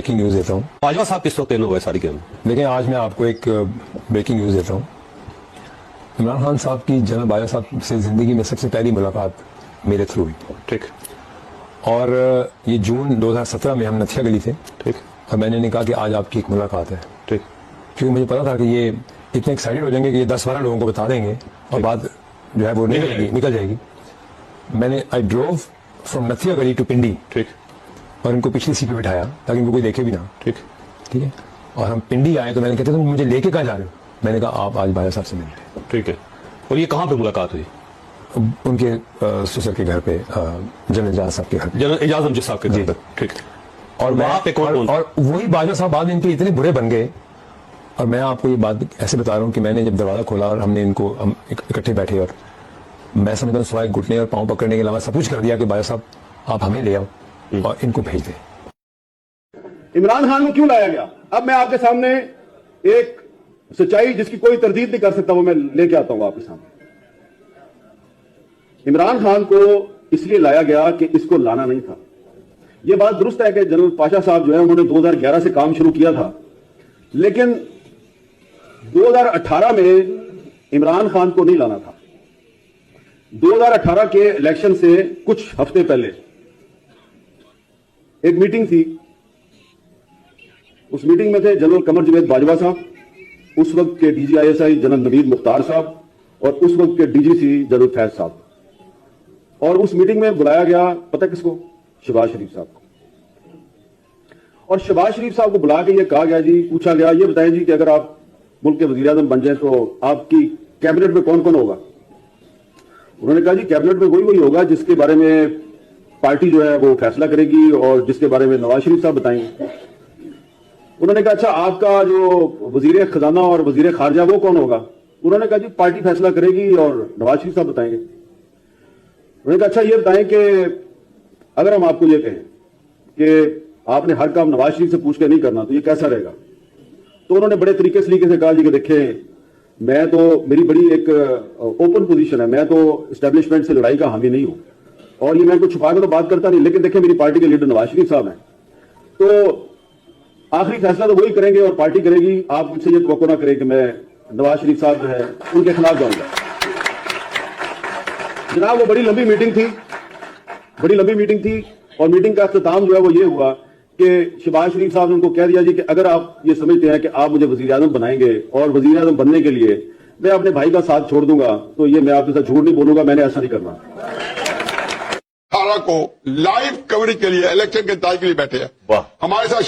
Breaking news देता हूँ। बाजवा साहब किस वक्त इन हुआ है सारी गेम? लेकिन आज मैं आपको एक ब्रेकिंग न्यूज़ देता हूँ। इमरान खान साहब की जनरल बाजवा साहब से ज़िंदगी में सबसे पहली मुलाकात मेरे थ्रू हुई। ठीक। और ये जून 2017 में हम नथिया गली थे। ठीक। और मैंने इन्हें कहा कि आज आपकी एक मुलाकात है। ठीक। क्योंकि मुझे पता था कि ये इतने एक्साइटेड हो जाएंगे कि ये 10-12 लोगों को बता देंगे और बात जो है वो निकल जाएगी। मैंने आई ड्रोव फ्रॉम नथिया गली टू पिंडी। ठीक। और इनको पिछली सीट पे बिठाया ताकि इनको कोई देखे भी ना। ठीक। ठीक है। और हम पिंडी आए तो मैंने कहते तुम मुझे लेके कहाँ जा रहे हो? मैंने कहा आप आज बाजा साहब से मिलते। ठीक है। और ये कहाँ पे मुलाकात हुई? उनके ससुर के घर पे, जनरल एजाज साहब के घर पे। जनरल एजाज अमजद साहब के घर पे। ठीक। और वहाँ पे कौन? और वही बाजा साहब बाद में इनके इतने बुरे बन गए। और मैं आपको ये बात ऐसे बता रहा हूँ कि मैंने जब दरवाजा खोला और हमने इनको हम इकट्ठे बैठे और मैं समझता हूँ सिवाय घुटने और पाँव पकड़ने के अलावा सब कुछ कर दिया कि बाजा साहब आप हमें ले आओ और इनको भेज दें। इमरान खान को क्यों लाया गया? अब मैं आपके सामने एक सच्चाई जिसकी कोई तरदीद नहीं कर सकता वो मैं लेके आता हूं आपके सामने। इमरान खान को इसलिए लाया गया कि इसको लाना नहीं था। यह बात दुरुस्त है कि जनरल पाशा साहब जो है उन्होंने 2011 से काम शुरू किया था, लेकिन 2018 में इमरान खान को नहीं लाना था। 2018 के इलेक्शन से कुछ हफ्ते पहले एक मीटिंग थी। उस मीटिंग में थे जनरल कमर जवेद बाजवा साहब, उस वक्त के DGISI जनरल नवीद मुख्तार साहब और उस वक्त के DGC जनरल फैज साहब। और उस मीटिंग में बुलाया गया पता किसको? शहबाज शरीफ साहब को। और शहबाज शरीफ साहब को बुला के ये कहा गया जी, पूछा गया ये बताएं जी कि अगर आप मुल्क के वजीर आजम बन जाए तो आपकी कैबिनेट में कौन कौन होगा? उन्होंने कहा जी कैबिनेट में वही होगा जिसके बारे में पार्टी जो है वो फैसला करेगी और जिसके बारे में नवाज शरीफ साहब बताएंगे। उन्होंने कहा अच्छा आपका जो वजीर खजाना और वजीर खारजा वो कौन होगा? उन्होंने कहा जी पार्टी फैसला करेगी और नवाज शरीफ साहब बताएंगे। उन्होंने कहा अच्छा ये बताएं कि अगर हम आपको ये कहें कि आपने हर काम नवाज शरीफ से पूछ के नहीं करना तो ये कैसा रहेगा? तो उन्होंने बड़े तरीके सलीके से कहा जी कि देखें मैं तो मेरी बड़ी एक ओपन पोजीशन है, मैं तो एस्टेब्लिशमेंट से लड़ाई का हामी नहीं हूं और ये मैं कुछ छुपा के तो बात करता नहीं, लेकिन देखें मेरी पार्टी के लीडर नवाज शरीफ साहब हैं तो आखिरी फैसला तो वही करेंगे और पार्टी करेगी। आप मुझसे ये तवक्को ना करें कि मैं नवाज शरीफ साहब जो है उनके खिलाफ जाऊंगा। जनाब वो बड़ी लंबी मीटिंग थी और मीटिंग का अख्ताम जो है वो ये हुआ कि शहबाज शरीफ साहब ने उनको कह दिया जी कि अगर आप ये समझते हैं कि आप मुझे वजीर आजम बनाएंगे और वजीर आजम बनने के लिए मैं अपने भाई का साथ छोड़ दूंगा तो ये मैं आपके साथ झूठ नहीं बोलूंगा, मैंने ऐसा नहीं करना। को लाइव कवरेज के लिए इलेक्शन के इंतजार के लिए बैठे हैं हमारे साथ।